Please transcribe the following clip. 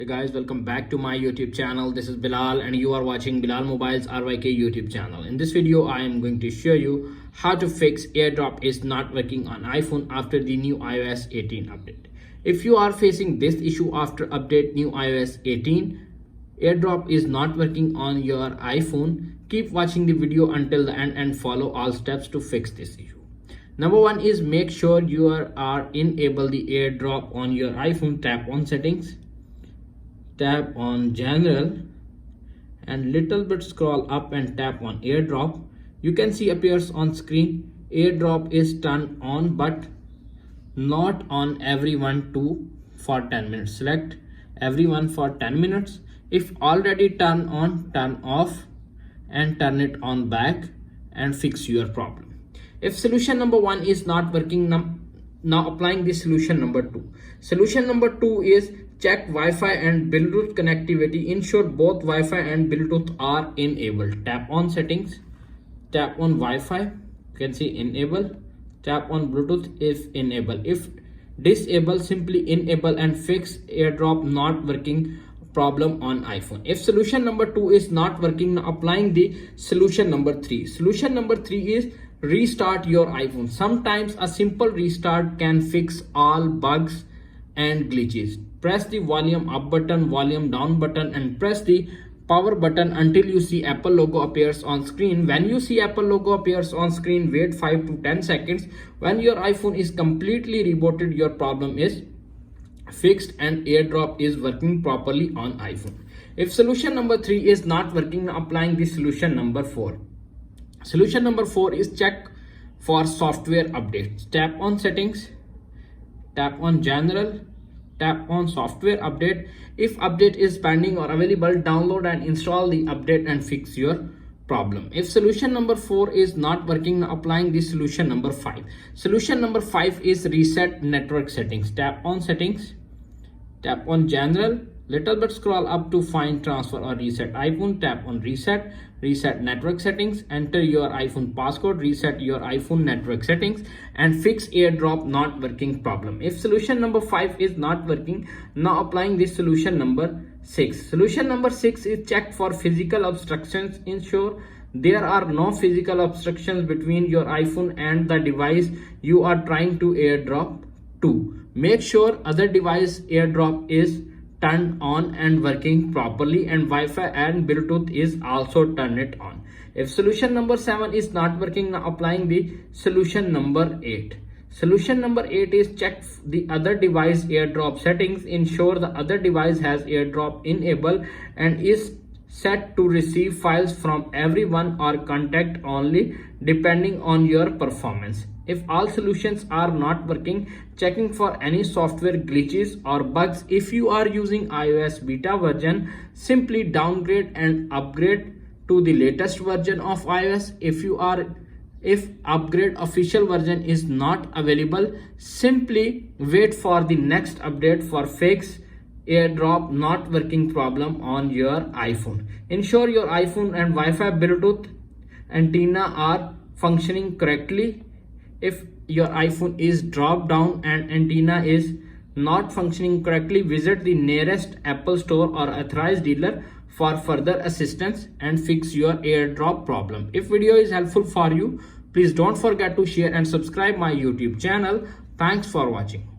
Hey guys, welcome back to my YouTube channel. This is Bilal and you are watching Bilal Mobile's RYK YouTube channel. In this video, I am going to show you how to fix Airdrop is not working on iPhone after the new iOS 18 update. If you are facing this issue after update new iOS 18, Airdrop is not working on your iPhone, keep watching the video until the end and follow all steps to fix this issue. Number one is make sure you are enable the Airdrop on your iPhone. Tap on settings, tap on general and little bit scroll up and tap on Airdrop. You can see appears on screen Airdrop is turned on but not on everyone for 10 minutes. Select everyone for 10 minutes. If already turned on, turn off and turn it on back and fix your problem. If solution number one is not working, now applying the solution number two. Solution number two is check Wi-Fi and Bluetooth connectivity. Ensure both Wi-Fi and Bluetooth are enabled. Tap on settings, tap on Wi-Fi, you can see enable, tap on Bluetooth if enable. If disable, simply enable and fix Airdrop not working problem on iPhone. If solution number two is not working, now applying the solution number three. Solution number three is restart your iPhone. Sometimes a simple restart can fix all bugs and glitches. Press the volume up button, volume down button and press the power button until you see Apple logo appears on screen. When you see Apple logo appears on screen, wait 5 to 10 seconds. When your iPhone is completely rebooted, your problem is fixed and Airdrop is working properly on iPhone. If solution number three is not working, applying the solution number four. Solution number four is check for software updates. Tap on settings, tap on general, tap on software update. If update is pending or available, download and install the update and fix your problem. If solution number four is not working, applying the solution number five. Solution number five is reset network settings. Tap on settings, tap on general, little bit scroll up to find transfer or reset iPhone. Tap on reset, reset network settings, enter your iPhone passcode, reset your iPhone network settings and fix Airdrop not working problem. If solution number five is not working, now applying this solution number six. Solution number six is check for physical obstructions. Ensure there are no physical obstructions between your iPhone and the device you are trying to airdrop to. Make sure other device Airdrop is turned on and working properly and Wi-Fi and Bluetooth is also turned it on. If solution number seven is not working, now applying the solution number eight. Solution number eight is check the other device Airdrop settings. Ensure the other device has Airdrop enabled and is set to receive files from everyone or contact only depending on your performance. If all solutions are not working, checking for any software glitches or bugs. If you are using iOS beta version, simply downgrade and upgrade to the latest version of iOS. If upgrade official version is not available, simply wait for the next update for fix Airdrop not working problem on your iPhone. Ensure your iPhone and Wi-Fi Bluetooth antenna are functioning correctly. If your iPhone is dropped down and antenna is not functioning correctly, visit the nearest Apple store or authorized dealer for further assistance and fix your Airdrop problem. If video is helpful for you, please don't forget to share and subscribe my YouTube channel. Thanks for watching.